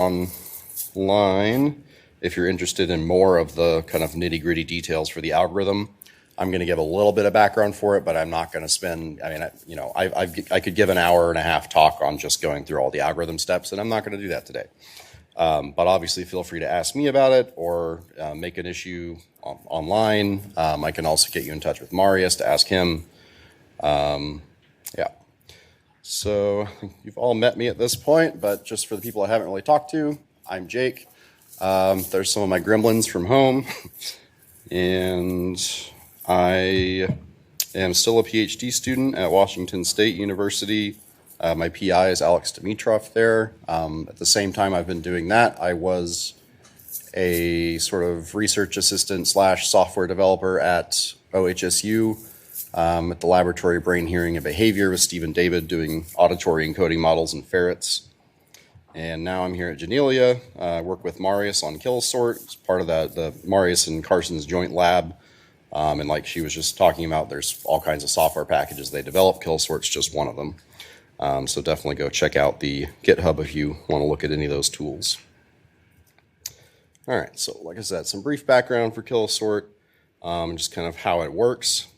online if you're interested in more of the kind of nitty-gritty details for the algorithm. I'm going to give a little bit of background for it, but I'm not going to spend, I could give an hour and a half talk on just going through all the algorithm steps, and I'm not going to do that today. But obviously feel free to ask me about it or make an issue online. I can also get you in touch with Marius to ask him. So you've all met me at this point, but just for the people I haven't really talked to, I'm Jake. There's some of my gremlins from home, and I am still a PhD student at Washington State University. My PI is Alex Dimitrov there. At the same time I've been doing that, I was a sort of research assistant / software developer at OHSU at the Laboratory of Brain, Hearing, and Behavior with Stephen David doing auditory encoding models in ferrets. And now I'm here at Janelia. I work with Marius on Kilosort. It's part of the Marius and Carson's joint lab. And like she was just talking about, there's all kinds of software packages they develop. Kilosort's just one of them. So definitely go check out the GitHub if you want to look at any of those tools. All right, so like I said, some brief background for Kilosort, just kind of how it works.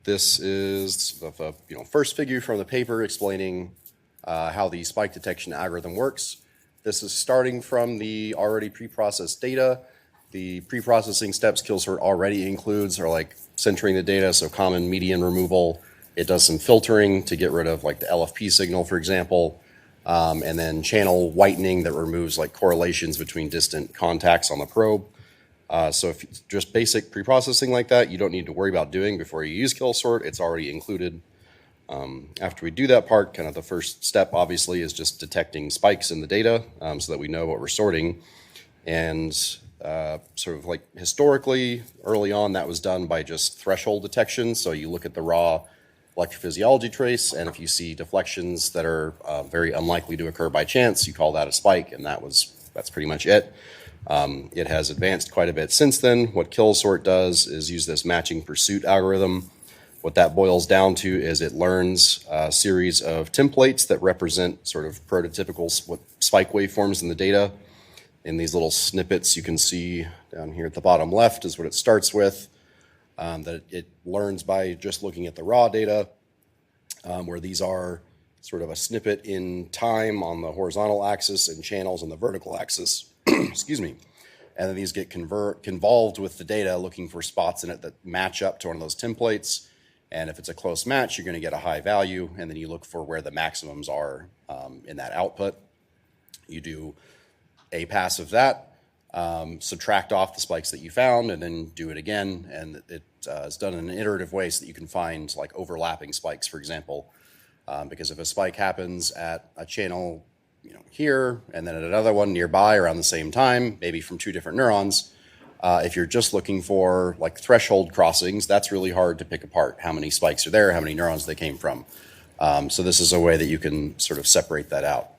This is the first figure from the paper explaining how the spike detection algorithm works. This is starting from the already pre-processed data. The pre-processing steps Kilosort already includes are like centering the data, so common median removal. It does some filtering to get rid of like the LFP signal, for example, and then channel whitening that removes like correlations between distant contacts on the probe. So if it's just basic pre-processing like that, you don't need to worry about doing before you use Kilosort. It's already included. After we do that part, kind of the first step obviously is just detecting spikes in the data so that we know what we're sorting. And sort of like historically, early on, that was done by just threshold detection. So you look at the raw electrophysiology trace, and if you see deflections that are very unlikely to occur by chance, you call that a spike, and that's pretty much it. It has advanced quite a bit since then. What Kilosort does is use this matching pursuit algorithm. What that boils down to is it learns a series of templates that represent sort of prototypical spike waveforms in the data. In these little snippets you can see down here at the bottom left is what it starts with. That it learns by just looking at the raw data, where these are sort of a snippet in time on the horizontal axis and channels on the vertical axis. Excuse me. And then these get convolved with the data, looking for spots in it that match up to one of those templates. And if it's a close match, you're going to get a high value, and then you look for where the maximums are in that output. You do a pass of that, subtract off the spikes that you found, and then do it again. And it is done in an iterative way so that you can find like overlapping spikes, for example. Because if a spike happens at a channel here, and then at another one nearby around the same time, maybe from two different neurons, if you're just looking for like threshold crossings, that's really hard to pick apart how many spikes are there, how many neurons they came from. So this is a way that you can sort of separate that out.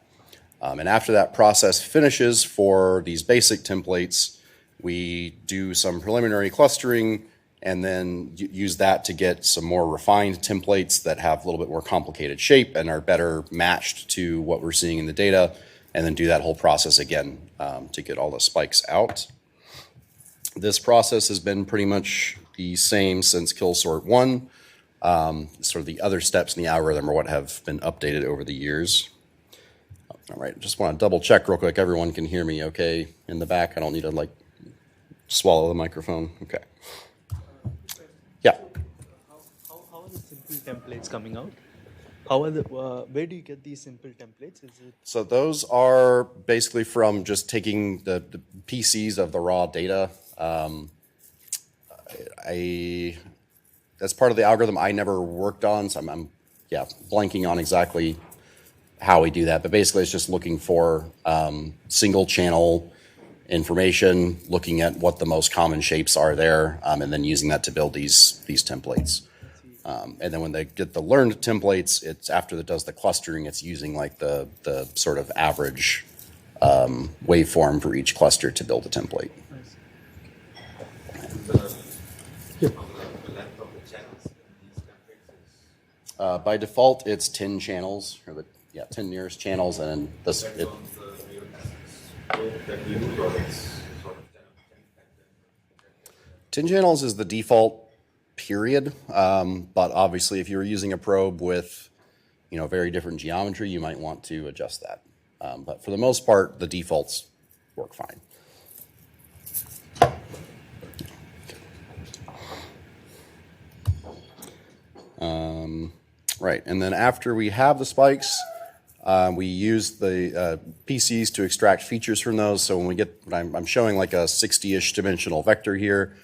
And after that process finishes for these basic templates, we do some preliminary clustering and then use that to get some more refined templates that have a little bit more complicated shape and are better matched to what we're seeing in the data, and then do that whole process again to get all the spikes out. This process has been pretty much the same since Kilosort 1. Sort of the other steps in the algorithm are what have been updated over the years. All right, just want to double check real quick. Everyone can hear me okay in the back. I don't need to like swallow the microphone. Okay. Yeah. How are the simple templates coming out? How are where do you get these simple templates? Is it So those are basically from just taking the PCs of the raw data. That's part of the algorithm I never worked on, so I'm blanking on exactly how we do that. But basically, it's just looking for single channel information, looking at what the most common shapes are there, and then using that to build these templates. And then when they get the learned templates, it's after it does the clustering, it's using like the sort of average waveform for each cluster to build a template. By default, it's 10 channels, or 10 nearest channels, and then this. that use, or it's sort of 10 channels is the default period, but obviously if you're using a probe with very different geometry, you might want to adjust that. But for the most part, the defaults work fine. Right, and then after we have the spikes, we use the PCs to extract features from those. So when we get, I'm showing like a 60-ish dimensional vector here.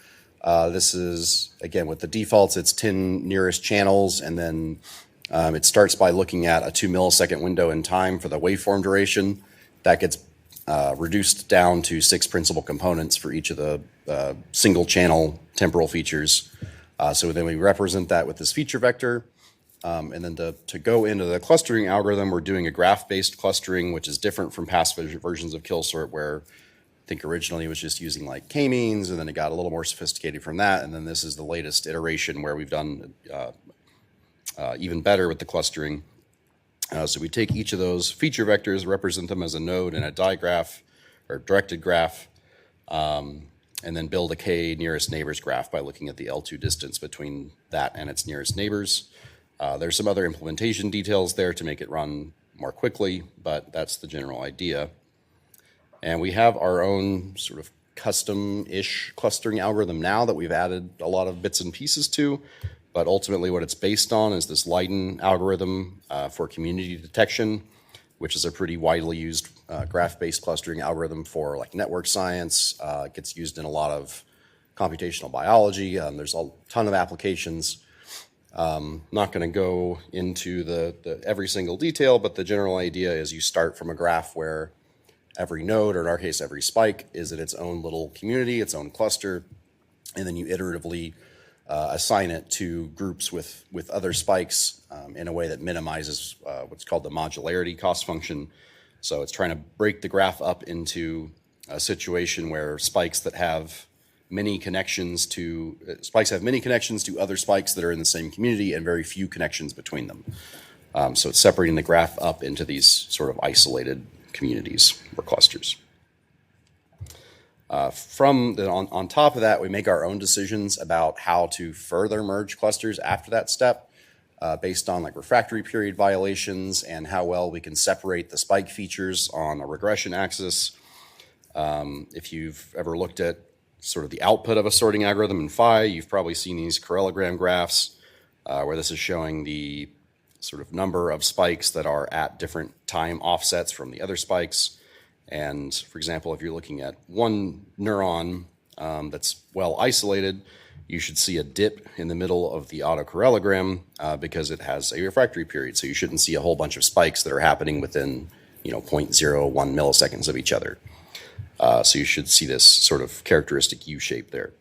This is, again, with the defaults, it's 10 nearest channels, and then it starts by looking at a 2 millisecond window in time for the waveform duration. That gets reduced down to 6 principal components for each of the single channel temporal features. So then we represent that with this feature vector. And then to go into the clustering algorithm, we're doing a graph-based clustering, which is different from past versions of Kilosort, where I think originally it was just using like k-means, and then it got a little more sophisticated from that. And then this is the latest iteration where we've done even better with the clustering. So we take each of those feature vectors, represent them as a node in a digraph or directed graph, and then build a k nearest neighbors graph by looking at the L2 distance between that and its nearest neighbors. There's some other implementation details there to make it run more quickly, but that's the general idea. And we have our own sort of custom-ish clustering algorithm now that we've added a lot of bits and pieces to, but ultimately what it's based on is this Leiden algorithm for community detection, which is a pretty widely used graph-based clustering algorithm for like network science. It gets used in a lot of computational biology. There's a ton of applications. Not going to go into the every single detail, but the general idea is you start from a graph where every node, or in our case, every spike, is in its own little community, its own cluster, and then you iteratively assign it to groups with other spikes in a way that minimizes what's called the modularity cost function. So it's trying to break the graph up into a situation where spikes have many connections to other spikes that are in the same community and very few connections between them. So it's separating the graph up into these sort of isolated communities or clusters. On top of that, we make our own decisions about how to further merge clusters after that step, based on like refractory period violations and how well we can separate the spike features on a regression axis. If you've ever looked at sort of the output of a sorting algorithm in Phi, you've probably seen these parallelogram graphs where this is showing the sort of number of spikes that are at different time offsets from the other spikes. And for example, if you're looking at one neuron that's well isolated, you should see a dip in the middle of the autocorrelogram because it has a refractory period. So you shouldn't see a whole bunch of spikes that are happening within 0.01 milliseconds of each other. So you should see this sort of characteristic U shape there.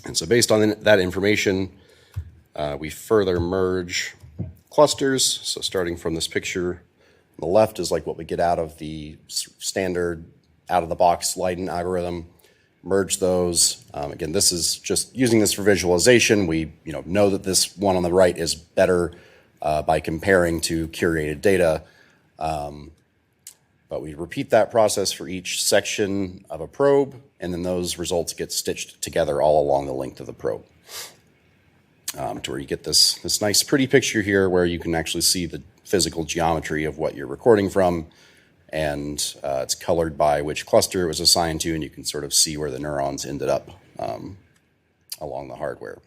And so based on that information, we further merge clusters. So starting from this picture, on the left is like what we get out of the standard out-of-the-box Leiden algorithm. Merge those. Again, this is just using this for visualization. We know that this one on the right is better by comparing to curated data. But we repeat that process for each section of a probe, and then those results get stitched together all along the length of the probe. To where you get this nice pretty picture here where you can actually see the physical geometry of what you're recording from, and it's colored by which cluster it was assigned to, and you can sort of see where the neurons ended up along the hardware.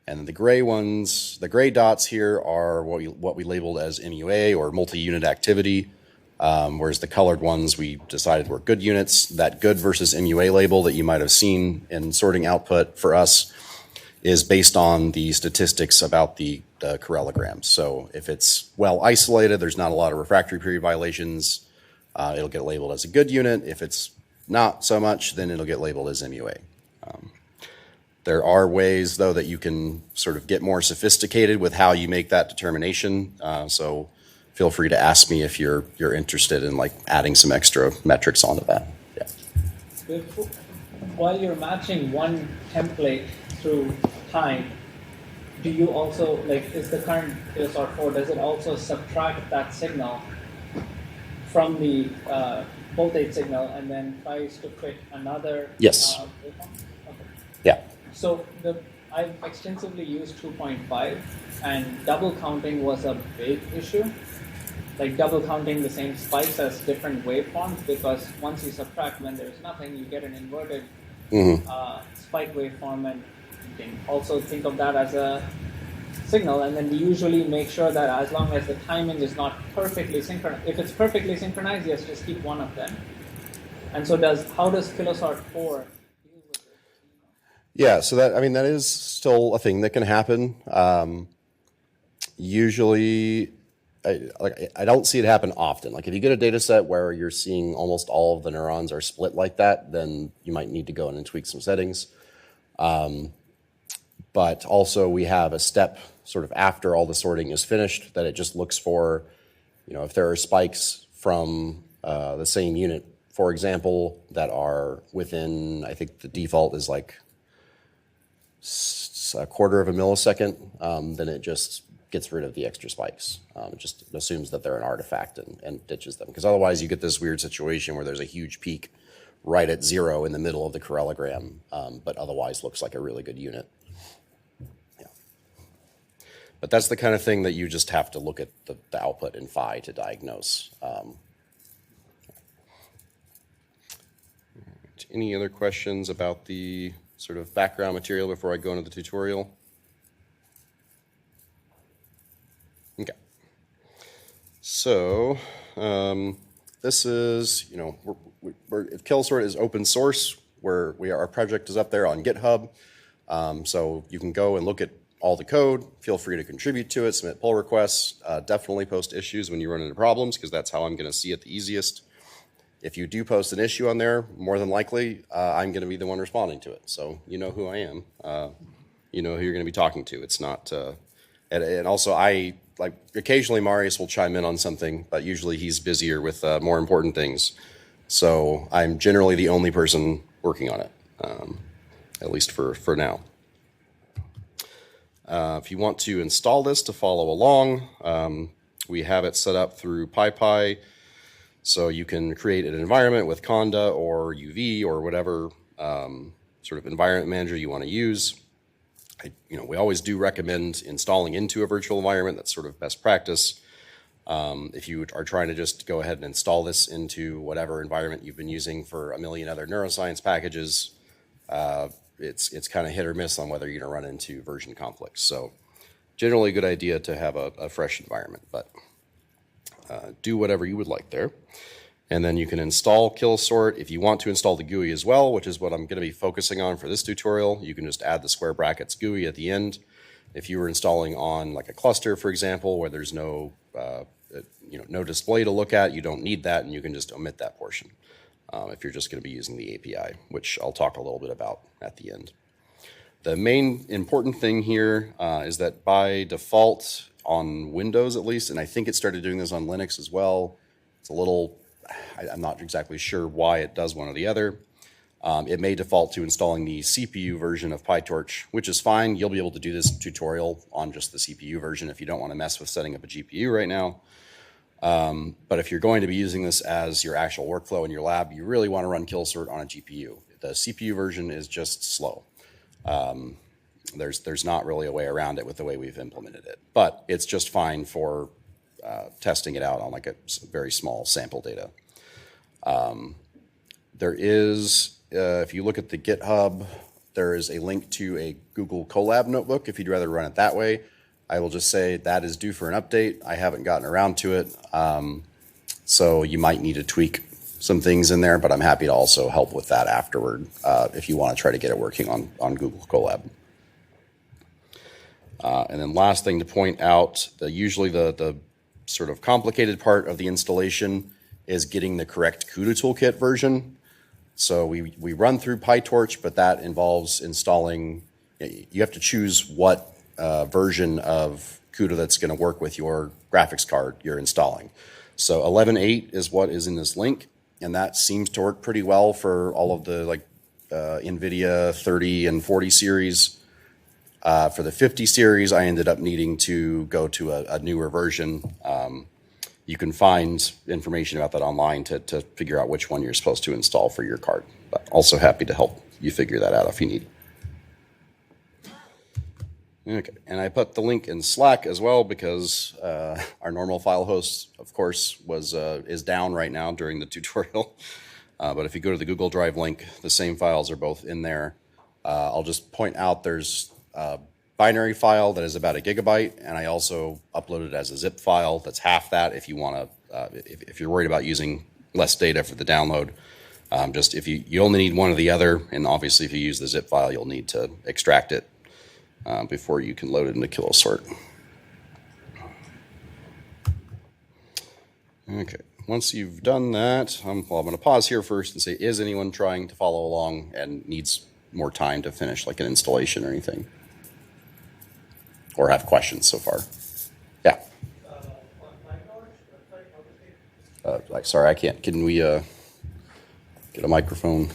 And the gray ones, the gray dots here are what we labeled as MUA, or multi-unit activity, whereas the colored ones we decided were good units. That good versus MUA label that you might have seen in sorting output for us is based on the statistics about the correlograms. So if it's well isolated, there's not a lot of refractory period violations, it'll get labeled as a good unit. If it's not so much, then it'll get labeled as MUA. There are ways, though, that you can sort of get more sophisticated with how you make that determination. So feel free to ask me if you're interested in like adding some extra metrics onto that. Yeah. While you're matching one template through time, do you also, is the current Kilosort 4, does it also subtract that signal from the voltage signal and then tries to fit another Yes. waveform? Okay. Yeah. So I've extensively used 2.5, and double counting was a big issue. Like double counting the same spikes as different waveforms, because once you subtract when there's nothing, you get an inverted spike waveform, and you can also think of that as a signal. And then we usually make sure that as long as the timing is not perfectly synchronized, if it's perfectly synchronized, yes, just keep one of them. And so how does Kilosort 4 deal with it? Yeah, so that is still a thing that can happen. Usually, I don't see it happen often. Like if you get a data set where you're seeing almost all of the neurons are split like that, then you might need to go in and tweak some settings. But also we have a step sort of after all the sorting is finished that it just looks for, if there are spikes from the same unit, for example, that are within, I think the default is like a quarter of a millisecond, then it just gets rid of the extra spikes. It just assumes that they're an artifact and ditches them. Because otherwise you get this weird situation where there's a huge peak right at 0 in the middle of the parallelogram, but otherwise looks like a really good unit. Yeah. But that's the kind of thing that you just have to look at the output in phi to diagnose. Any other questions about the sort of background material before I go into the tutorial? Okay. So this is, Kilosort is open source. Our project is up there on GitHub. So you can go and look at all the code. Feel free to contribute to it, submit pull requests. Definitely post issues when you run into problems, because that's how I'm going to see it the easiest. If you do post an issue on there, more than likely, I'm going to be the one responding to it. So you know who I am. You know who you're going to be talking to. It's not, and also occasionally Marius will chime in on something, but usually he's busier with more important things. So I'm generally the only person working on it, at least for now. If you want to install this to follow along, we have it set up through PyPy. So you can create an environment with Conda or UV or whatever sort of environment manager you want to use. We always do recommend installing into a virtual environment. That's sort of best practice. If you are trying to just go ahead and install this into whatever environment you've been using for a million other neuroscience packages, it's kind of hit or miss on whether you're going to run into version conflicts. So generally a good idea to have a fresh environment, but do whatever you would like there. And then you can install Kilosort. If you want to install the GUI as well, which is what I'm going to be focusing on for this tutorial, you can just add the square brackets GUI at the end. If you were installing on like a cluster, for example, where there's no display to look at, you don't need that, and you can just omit that portion if you're just going to be using the API, which I'll talk a little bit about at the end. The main important thing here is that by default on Windows at least, and I think it started doing this on Linux as well, it's a little, I'm not exactly sure why it does one or the other. It may default to installing the CPU version of PyTorch, which is fine. You'll be able to do this tutorial on just the CPU version if you don't want to mess with setting up a GPU right now. But if you're going to be using this as your actual workflow in your lab, you really want to run Kilosort on a GPU. The CPU version is just slow. There's not really a way around it with the way we've implemented it, but it's just fine for testing it out on like a very small sample data. There is, if you look at the GitHub, there is a link to a Google Colab notebook if you'd rather run it that way. I will just say that is due for an update. I haven't gotten around to it, so you might need to tweak some things in there, but I'm happy to also help with that afterward if you want to try to get it working on Google Colab. And then last thing to point out, usually the sort of complicated part of the installation is getting the correct CUDA toolkit version. So we run through PyTorch, but that involves installing, you have to choose what version of CUDA that's going to work with your graphics card you're installing. So 11.8 is what is in this link, and that seems to work pretty well for all of the NVIDIA 30 and 40 series. For the 50 series, I ended up needing to go to a newer version. you can find information about that online to figure out which one you're supposed to install for your card. But also happy to help you figure that out if you need. Okay, and I put the link in Slack as well because our normal file host, of course, is down right now during the tutorial. But if you go to the Google Drive link, the same files are both in there. I'll just point out there's a binary file that is about 1 gigabyte, and I also uploaded it as a zip file that's half that if you want to, if you're worried about using less data for the download. Just if you only need one or the other, and obviously if you use the zip file, you'll need to extract it before you can load it into Kilosort. Okay, once you've done that, I'm going to pause here first and say, is anyone trying to follow along and needs more time to finish like an installation or anything? Or have questions so far? Yeah. Sorry, I can't. Can we get a microphone?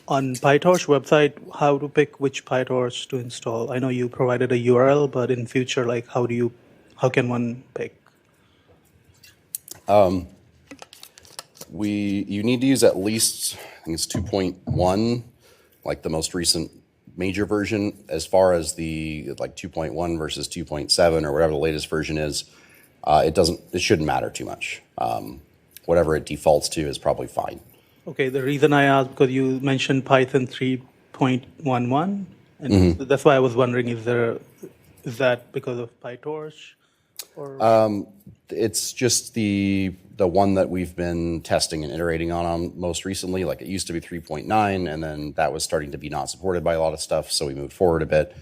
On PyTorch website, how to pick which PyTorch to install? I know you provided a URL, but in future, like how can one pick? You need to use at least, I think it's 2.1, like the most recent major version. As far as the like 2.1 versus 2.7 or whatever the latest version is, it shouldn't matter too much. Whatever it defaults to is probably fine. Okay, the reason I asked because you mentioned Python 3.11, and that's why I was wondering, is that because of PyTorch? Or? It's just the one that we've been testing and iterating on most recently. Like it used to be 3.9, and then that was starting to be not supported by a lot of stuff, so we moved forward a bit.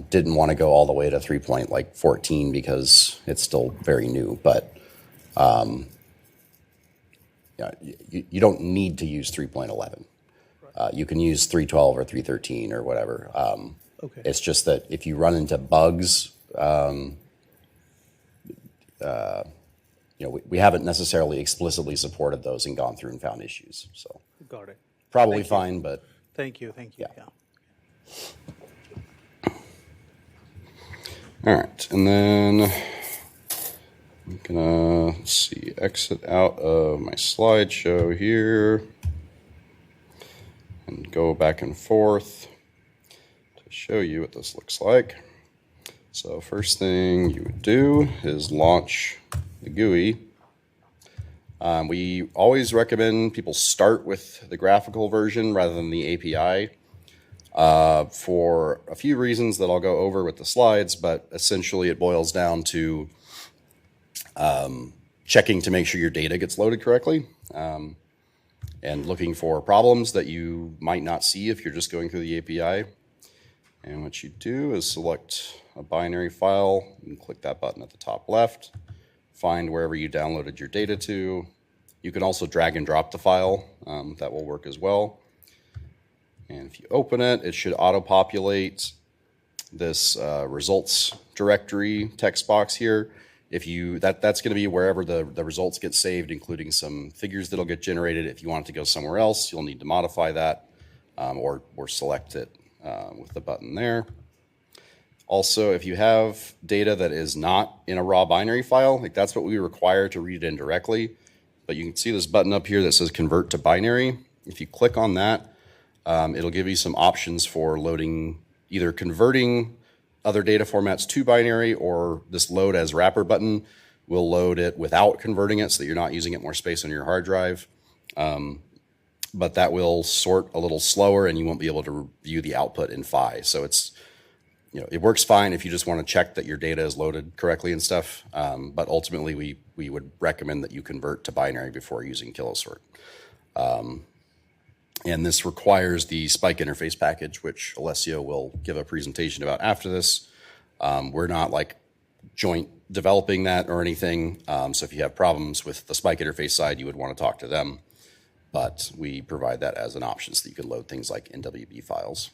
Didn't want to go all the way to 3.14 because it's still very new, but yeah, you don't need to use 3.11. You can use 3.12 or 3.13 or whatever. Okay. It's just that if you run into bugs, we haven't necessarily explicitly supported those and gone through and found issues. So Got it. probably fine, but Thank you. Yeah. Yeah. all right. And then I'm gonna, let's see, exit out of my slideshow here and go back and forth to show you what this looks like. So first thing you would do is launch the GUI. We always recommend people start with the graphical version rather than the API for a few reasons that I'll go over with the slides, but essentially it boils down to checking to make sure your data gets loaded correctly and looking for problems that you might not see if you're just going through the API. And what you do is select a binary file and click that button at the top left, find wherever you downloaded your data to. You can also drag and drop the file. That will work as well. And if you open it, it should auto-populate this results directory text box here. If you that's going to be wherever the results get saved, including some figures that'll get generated. If you want it to go somewhere else, you'll need to modify that or select it with the button there. Also, if you have data that is not in a raw binary file, like that's what we require to read it in directly. But you can see this button up here that says convert to binary. If you click on that, it'll give you some options for loading, either converting other data formats to binary, or this load as wrapper button will load it without converting it so that you're not using it more space on your hard drive. But that will sort a little slower and you won't be able to view the output in Phi. So it's, it works fine if you just want to check that your data is loaded correctly and stuff. But ultimately we would recommend that you convert to binary before using Kilosort. And this requires the spike interface package, which Alessio will give a presentation about after this. We're not like joint developing that or anything. So if you have problems with the spike interface side, you would want to talk to them. But we provide that as an option so that you can load things like NWB files.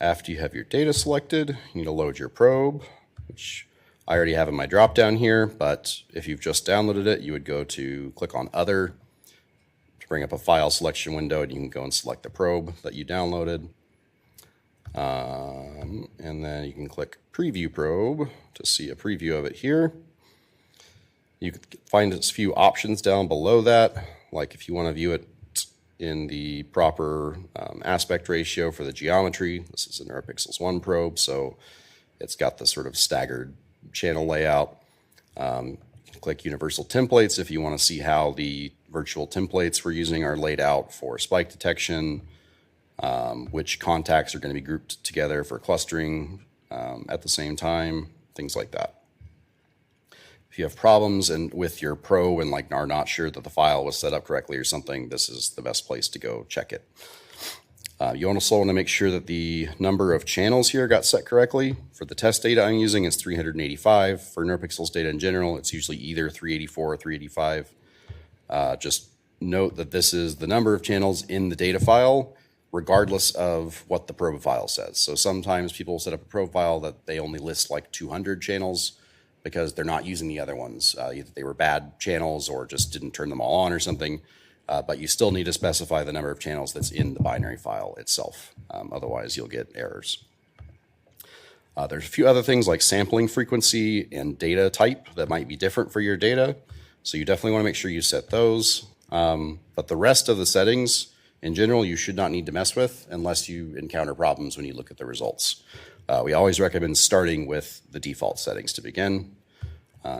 After you have your data selected, you need to load your probe, which I already have in my dropdown here. But if you've just downloaded it, you would go to click on Other, bring up a file selection window, and you can go and select the probe that you downloaded. And then you can click Preview Probe to see a preview of it here. You can find a few options down below that, like if you want to view it in the proper aspect ratio for the geometry. This is a NeuroPixels 1 probe, so it's got the sort of staggered channel layout. You can click Universal Templates if you want to see how the virtual templates we're using are laid out for spike detection, which contacts are going to be grouped together for clustering at the same time, things like that. If you have problems with your pro and are not sure that the file was set up correctly or something, this is the best place to go check it. You also want to make sure that the number of channels here got set correctly. For the test data I'm using, it's 385. For NeuroPixels data in general, it's usually either 384 or 385. Just note that this is the number of channels in the data file, regardless of what the probe file says. So sometimes people set up a probe file that they only list 200 channels because they're not using the other ones. Either they were bad channels or just didn't turn them all on or something. But you still need to specify the number of channels that's in the binary file itself. Otherwise, you'll get errors. There's a few other things like sampling frequency and data type that might be different for your data. So you definitely want to make sure you set those. But the rest of the settings, in general, you should not need to mess with unless you encounter problems when you look at the results. We always recommend starting with the default settings to begin.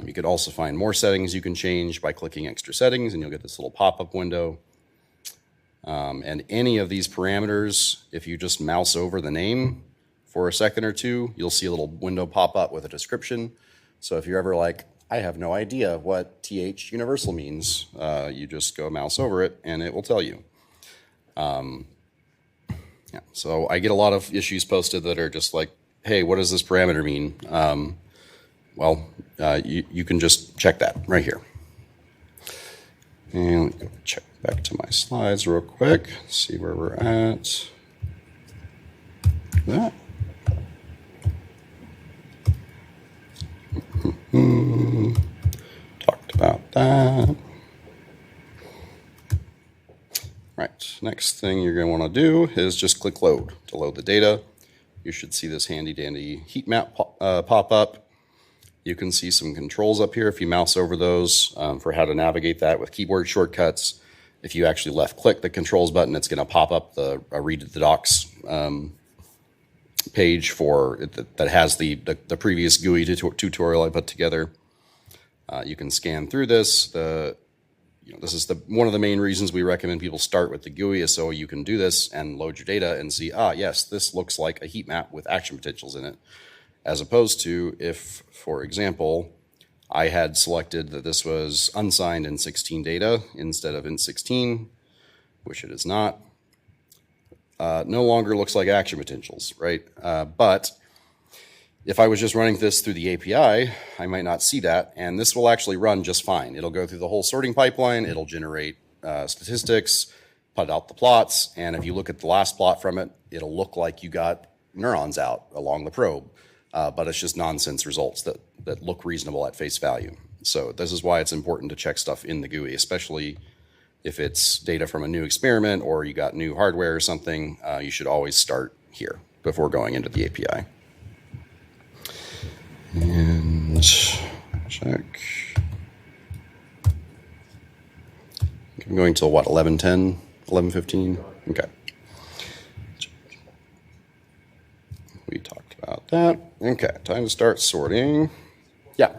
You could also find more settings you can change by clicking extra settings, and you'll get this little pop-up window. And any of these parameters, if you just mouse over the name for a second or two, you'll see a little window pop up with a description. So if you're ever like, I have no idea what TH universal means, you just go mouse over it and it will tell you. Yeah, so I get a lot of issues posted that are just like, hey, what does this parameter mean? You can just check that right here. And let me go check back to my slides real quick, see where we're at. That. Talked about that. Right, next thing you're going to want to do is just click load to load the data. You should see this handy dandy heat map pop up. You can see some controls up here if you mouse over those for how to navigate that with keyboard shortcuts. If you actually left click the controls button, it's going to pop up a read the docs page that has the previous GUI tutorial I put together. You can scan through this. This is one of the main reasons we recommend people start with the GUI is so you can do this and load your data and see, yes, this looks like a heat map with action potentials in it. As opposed to if, for example, I had selected that this was unsigned N16 data instead of N16, which it is not, no longer looks like action potentials, right? But if I was just running this through the API, I might not see that, and this will actually run just fine. It'll go through the whole sorting pipeline, it'll generate statistics, put out the plots, and if you look at the last plot from it, it'll look like you got neurons out along the probe, but it's just nonsense results that look reasonable at face value. So this is why it's important to check stuff in the GUI, especially if it's data from a new experiment or you got new hardware or something. You should always start here before going into the API. And check. I'm going till what, 11:10, 11:15? Okay. We talked about that. Okay, time to start sorting. Yeah.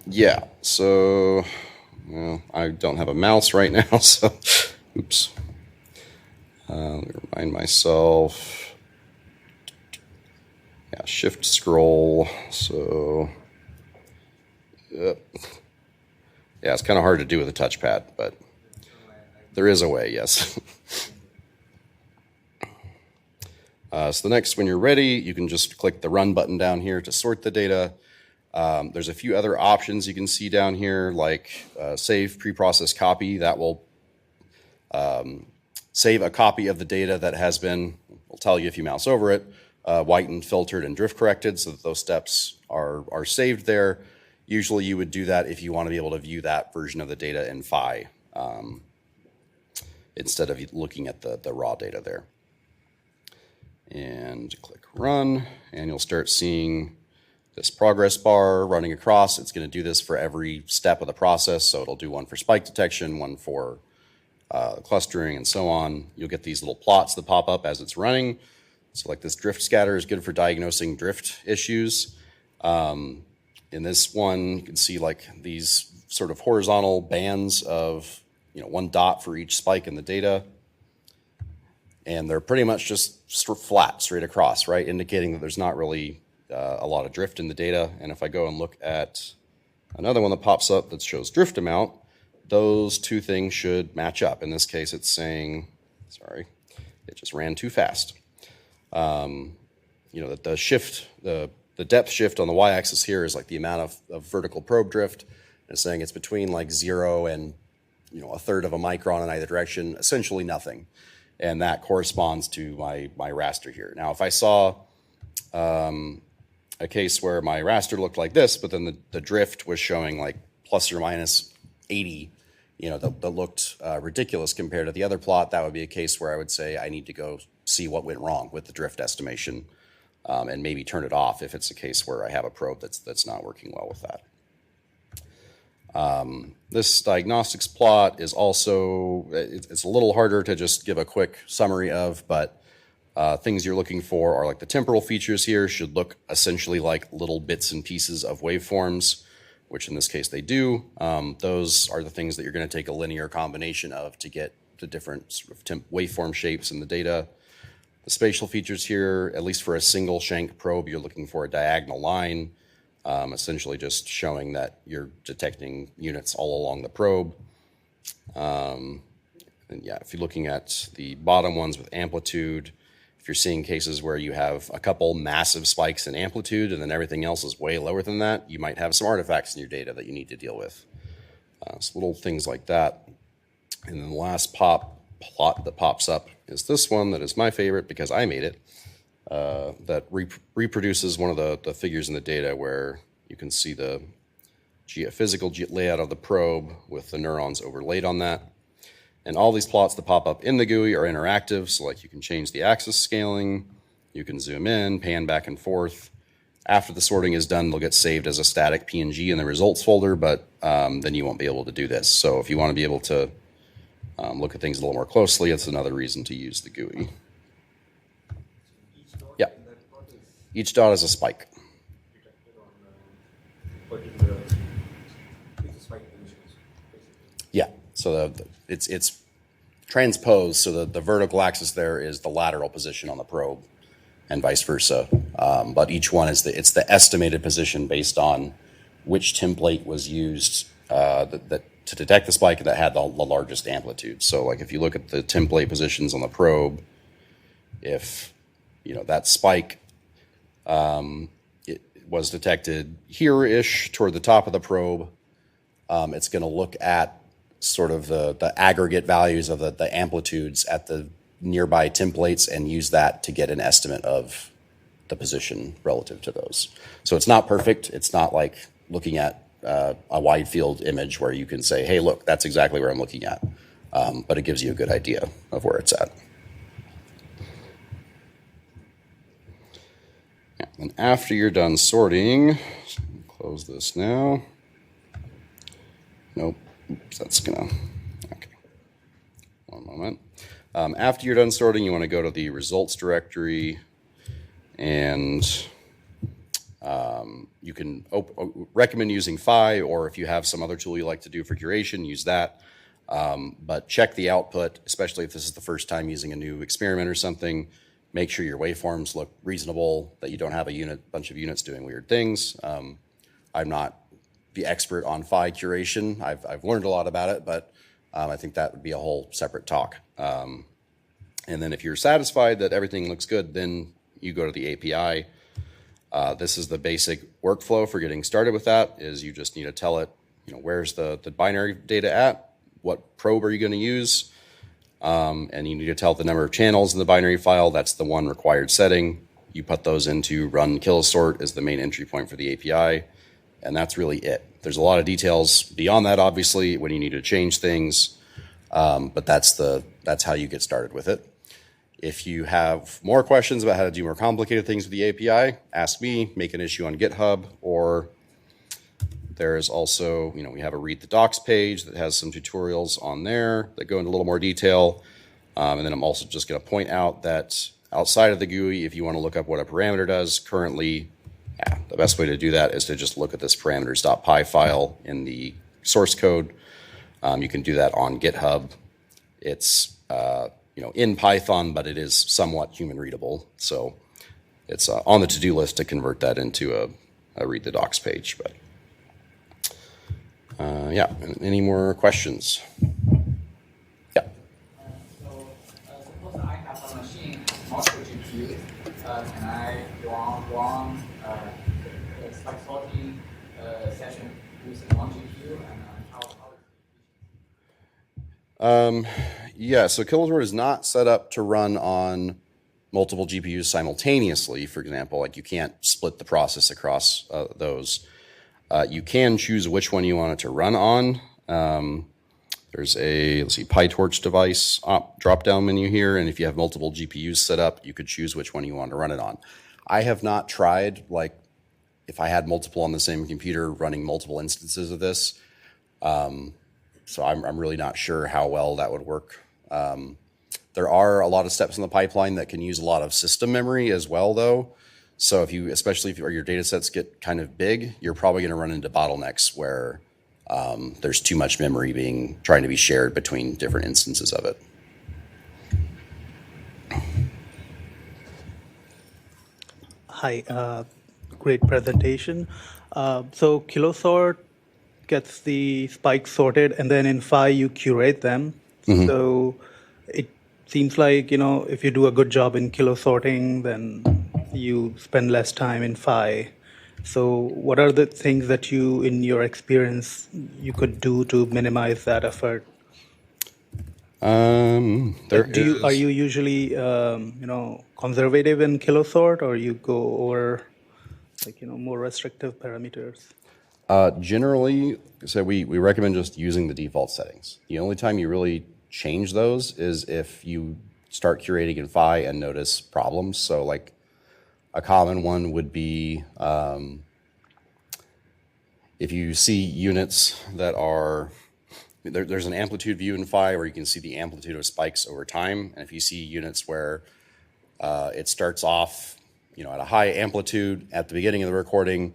Yeah, so, well, I don't have a mouse right now, so, oops. Let me remind myself. Yeah, shift scroll, so, yeah, it's kind of hard to do with a touchpad, but there is a way, yes. So the next, when you're ready, you can just click the run button down here to sort the data. There's a few other options you can see down here, like save preprocessed copy. That will save a copy of the data that has been, will tell you if you mouse over it, whitened, filtered, and drift corrected, so that those steps are saved there. Usually you would do that if you want to be able to view that version of the data in PHI. instead of looking at the raw data there. And click run, and you'll start seeing this progress bar running across. It's going to do this for every step of the process. So it'll do one for spike detection, one for clustering, and so on. You'll get these little plots that pop up as it's running. So like this drift scatter is good for diagnosing drift issues. In this one, you can see like these sort of horizontal bands of, one dot for each spike in the data. And they're pretty much just flat, straight across, right? Indicating that there's not really a lot of drift in the data. And if I go and look at another one that pops up that shows drift amount, those two things should match up. In this case, it's saying, sorry, it just ran too fast. That the shift, the depth shift on the y-axis here is like the amount of vertical probe drift. It's saying it's between like 0 and, a third of a micron in either direction, essentially nothing. And that corresponds to my raster here. Now, if I saw a case where my raster looked like this, but then the drift was showing like plus or minus 80, that looked ridiculous compared to the other plot, that would be a case where I would say I need to go see what went wrong with the drift estimation and maybe turn it off if it's a case where I have a probe that's not working well with that. This diagnostics plot is also, it's a little harder to just give a quick summary of, but things you're looking for are like the temporal features here should look essentially like little bits and pieces of waveforms, which in this case they do. Those are the things that you're going to take a linear combination of to get the different sort of waveform shapes in the data. The spatial features here, at least for a single shank probe, you're looking for a diagonal line, essentially just showing that you're detecting units all along the probe. And yeah, if you're looking at the bottom ones with amplitude, if you're seeing cases where you have a couple massive spikes in amplitude and then everything else is way lower than that, you might have some artifacts in your data that you need to deal with. So little things like that. And then the last plot that pops up is this one that is my favorite because I made it. That reproduces one of the figures in the data where you can see the geophysical layout of the probe with the neurons overlaid on that. And all these plots that pop up in the GUI are interactive, so like you can change the axis scaling, you can zoom in, pan back and forth. After the sorting is done, they'll get saved as a static PNG in the results folder, but then you won't be able to do this. So if you want to be able to look at things a little more closely, it's another reason to use the GUI. Yeah. Each dot is a spike. Yeah. So it's transposed, so the vertical axis there is the lateral position on the probe, and vice versa. But each one is it's the estimated position based on which template was used to detect the spike that had the largest amplitude. So like if you look at the template positions on the probe, if that spike it was detected here-ish toward the top of the probe, it's going to look at sort of the aggregate values of the amplitudes at the nearby templates and use that to get an estimate of the position relative to those. So it's not perfect. It's not like looking at a wide field image where you can say, hey, look, that's exactly where I'm looking at. But it gives you a good idea of where it's at. And after you're done sorting, close this now. Nope. Oops, that's gonna, okay. One moment. After you're done sorting, you want to go to the results directory, and you can recommend using Phi, or if you have some other tool you like to do for curation, use that. But check the output, especially if this is the first time using a new experiment or something. Make sure your waveforms look reasonable, that you don't have a bunch of units doing weird things. I'm not the expert on Phi curation. I've learned a lot about it, but I think that would be a whole separate talk. And then if you're satisfied that everything looks good, then you go to the API. This is the basic workflow for getting started with that, is you just need to tell it, where's the binary data at, what probe are you going to use, and you need to tell the number of channels in the binary file. That's the one required setting. You put those into run Kilosort as the main entry point for the API. And that's really it. There's a lot of details beyond that, obviously, when you need to change things. But that's how you get started with it. If you have more questions about how to do more complicated things with the API, ask me, make an issue on GitHub, or there's also, we have a Read the Docs page that has some tutorials on there that go into a little more detail. And then I'm also just going to point out that outside of the GUI, if you want to look up what a parameter does, currently, the best way to do that is to just look at this parameters.py file in the source code. You can do that on GitHub. It's in Python, but it is somewhat human readable. So it's on the to-do list to convert that into a Read the Docs page. But any more questions? Yeah. Suppose I have a machine multiple GPUs. Can I run spike sorting session using one GPU and how? Yeah, so Kilosort is not set up to run on multiple GPUs simultaneously, for example. Like you can't split the process across those. You can choose which one you want it to run on. There's a, PyTorch device drop-down menu here, and if you have multiple GPUs set up, you could choose which one you want to run it on. I have not tried, if I had multiple on the same computer running multiple instances of this. So I'm really not sure how well that would work. There are a lot of steps in the pipeline that can use a lot of system memory as well, though. So especially if your data sets get kind of big, you're probably going to run into bottlenecks where there's too much memory trying to be shared between different instances of it. Hi, great presentation. So Kilosort gets the spikes sorted, and then in Phi you curate them. Mm-hmm. So it seems like, if you do a good job in Kilosorting, then you spend less time in Phi. So what are the things that you, in your experience, you could do to minimize that effort? Are you usually, conservative in Kilosort, or you go over, more restrictive parameters? Generally, so we recommend just using the default settings. The only time you really change those is if you start curating in Phi and notice problems. So a common one would be if you see units that are, there's an amplitude view in Phi where you can see the amplitude of spikes over time. And if you see units where it starts off, at a high amplitude at the beginning of the recording,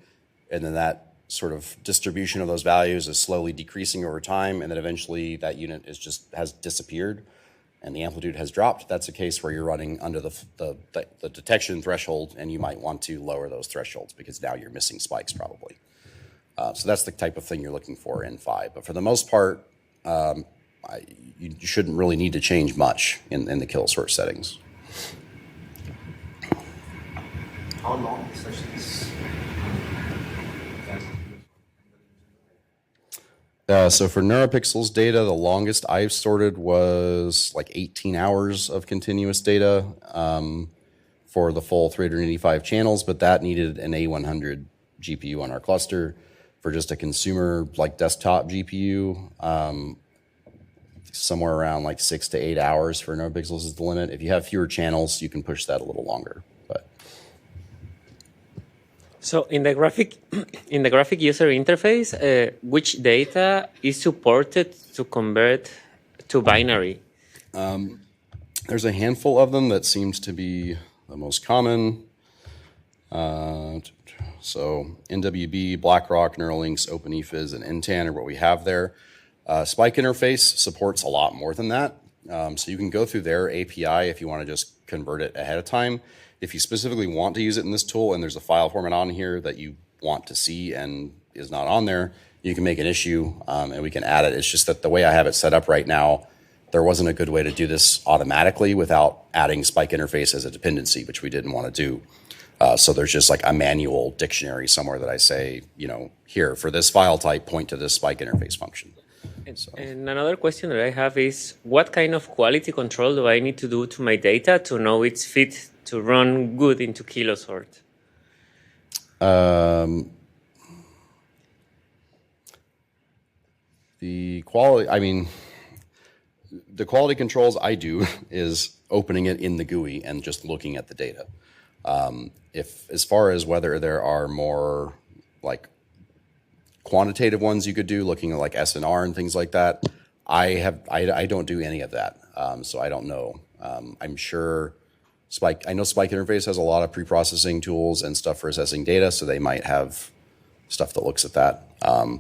and then that sort of distribution of those values is slowly decreasing over time, and then eventually that unit has disappeared and the amplitude has dropped, that's a case where you're running under the detection threshold, and you might want to lower those thresholds because now you're missing spikes probably. So that's the type of thing you're looking for in Phi. But for the most part, you shouldn't really need to change much in the Kilosort settings. How long sessions? So for NeuroPixels data, the longest I've sorted was 18 hours of continuous data for the full 385 channels, but that needed an A100 GPU on our cluster. For just a consumer desktop GPU, somewhere around 6 to 8 hours for NeuroPixels is the limit. If you have fewer channels, you can push that a little longer. So in the graphic user interface, which data is supported to convert to binary? There's a handful of them that seems to be the most common. So NWB, BlackRock, Neuralinks, OpenEFIS, and NTAN are what we have there. Spike interface supports a lot more than that. So you can go through their API if you want to just convert it ahead of time. If you specifically want to use it in this tool and there's a file format on here that you want to see and is not on there, you can make an issue and we can add it. It's just that the way I have it set up right now, there wasn't a good way to do this automatically without adding spike interface as a dependency, which we didn't want to do. So there's just a manual dictionary somewhere that I say, here, for this file type, point to this spike interface function. And another question that I have is, what kind of quality control do I need to do to my data to know it's fit to run good into Kilosort? The quality, the quality controls I do is opening it in the GUI and just looking at the data. If as far as whether there are more like quantitative ones you could do, looking at like SNR and things like that, I don't do any of that, so I don't know. I'm sure I know Spike Interface has a lot of pre-processing tools and stuff for assessing data, so they might have stuff that looks at that.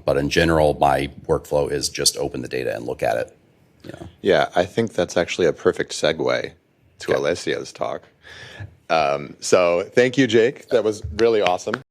But in general, my workflow is just open the data and look at it. You know. Yeah, I think that's actually a perfect segue to Alessio's talk. So thank you, Jake. That was really awesome.